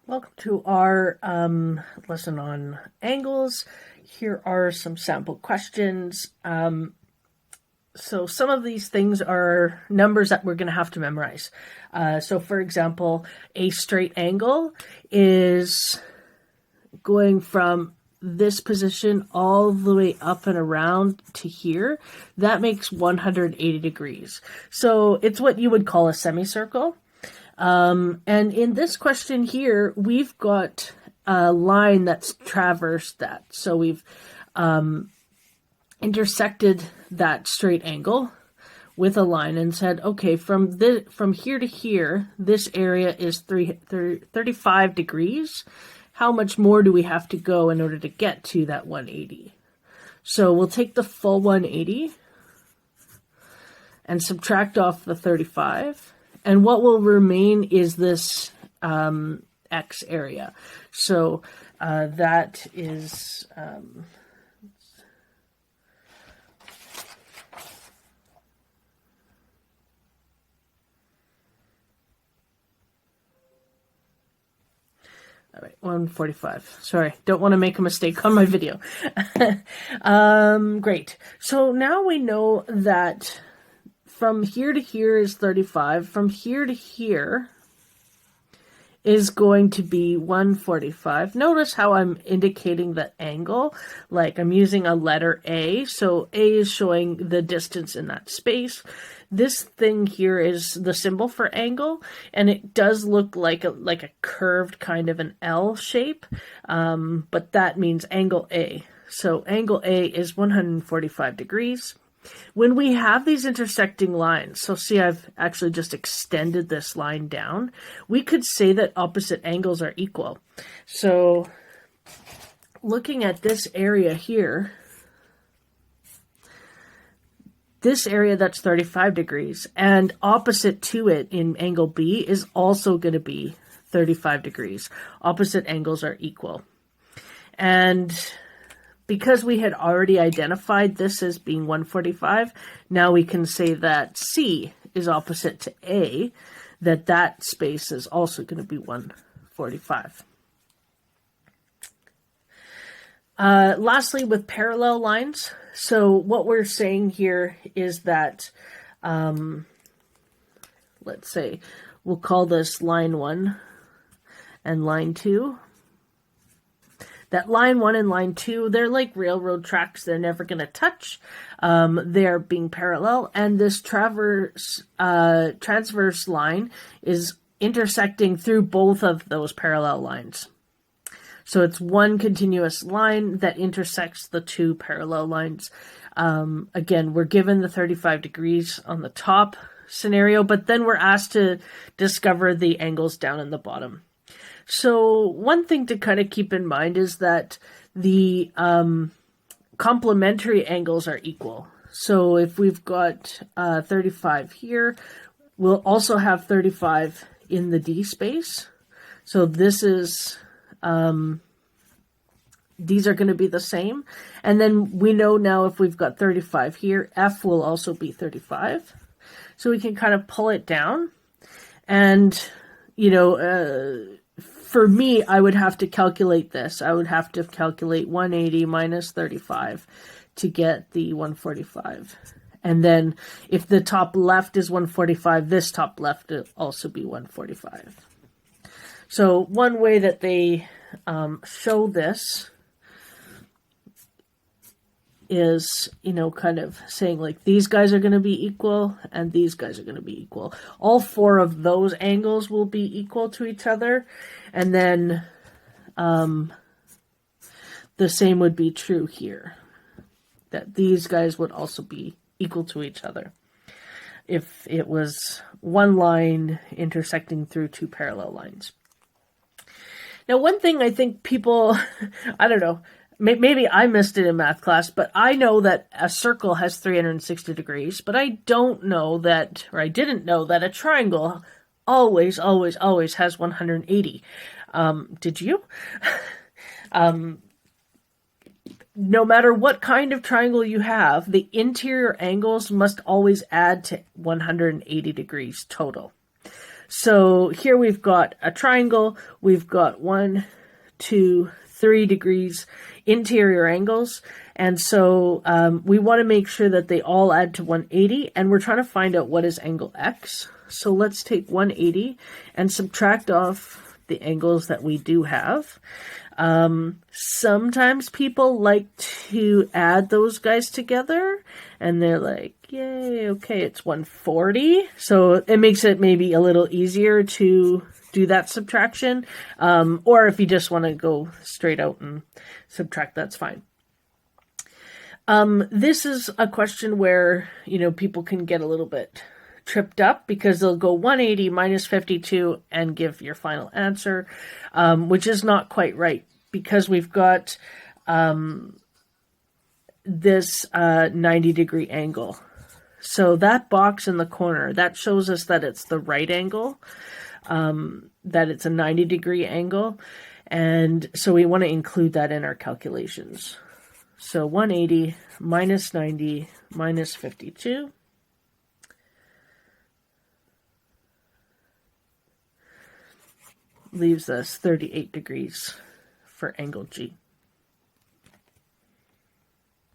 Welcome to our lesson on angles. Here are some sample questions. So some of these things are numbers that we're going to have to memorize. So for example, a straight angle is going from this position all the way up and around to here. That makes 180 degrees. So it's what you would call a semicircle. And in this question here, we've got a line that's traversed that. So we've intersected that straight angle with a line and said, okay, from here to here, this area is 35 degrees. How much more do we have to go in order to get to that 180? So we'll take the full 180 and subtract off the 35. And what will remain is this X area. So that is... all right, 145. Sorry, don't want to make a mistake on my video. Great. So now we know that from here to here is 35. From here to here is going to be 145. Notice how I'm indicating the angle, like I'm using a letter A. So A is showing the distance in that space. This thing here is the symbol for angle, and it does look like a curved kind of an L shape, but that means angle A. So angle A is 145 degrees. When we have these intersecting lines, so see I've actually just extended this line down, we could say that opposite angles are equal. So looking at this area here, this area that's 35 degrees, and opposite to it in angle B is also going to be 35 degrees. Opposite angles are equal. And because we had already identified this as being 145, now we can say that C is opposite to A, that space is also going to be 145. Lastly, with parallel lines, so what we're saying here is that, let's say, we'll call this line 1 and line 2. That line 1 and line 2, they're like railroad tracks. They're never going to touch. They're being parallel. And this transverse line is intersecting through both of those parallel lines. So it's one continuous line that intersects the two parallel lines. Again, we're given the 35 degrees on the top scenario, but then we're asked to discover the angles down in the bottom. So one thing to kind of keep in mind is that the complementary angles are equal. So if we've got 35 here, we'll also have 35 in the D space. So this is, these are going to be the same. And then we know now if we've got 35 here, F will also be 35. So we can kind of pull it down. And, you know, for me, I would have to calculate this. I would have to calculate 180 minus 35 to get the 145. And then if the top left is 145, this top left will also be 145. So one way that they show this is, you know, kind of saying like these guys are going to be equal and these guys are going to be equal. All four of those angles will be equal to each other. And then the same would be true here, that these guys would also be equal to each other if it was one line intersecting through two parallel lines. Now, one thing I think people, I don't know, maybe I missed it in math class, but I know that a circle has 360 degrees, but I don't know that, or I didn't know that a triangle always has 180. Did you? No matter what kind of triangle you have, the interior angles must always add to 180 degrees total. So here we've got a triangle. We've got 1, 2, 3 degrees interior angles. And so we want to make sure that they all add to 180. And we're trying to find out what is angle X. So let's take 180 and subtract off the angles that we do have. Sometimes people like to add those guys together and they're like, yay, okay, it's 140. So it makes it maybe a little easier to do that subtraction. Or if you just want to go straight out and subtract, that's fine. This is a question where, people can get a little bit tripped up because they'll go 180 minus 52 and give your final answer, which is not quite right because we've got this 90-degree angle. So that box in the corner, that shows us that it's the right angle, that it's a 90-degree angle. And so we want to include that in our calculations. So 180 minus 90 minus 52. Leaves us 38 degrees for angle G.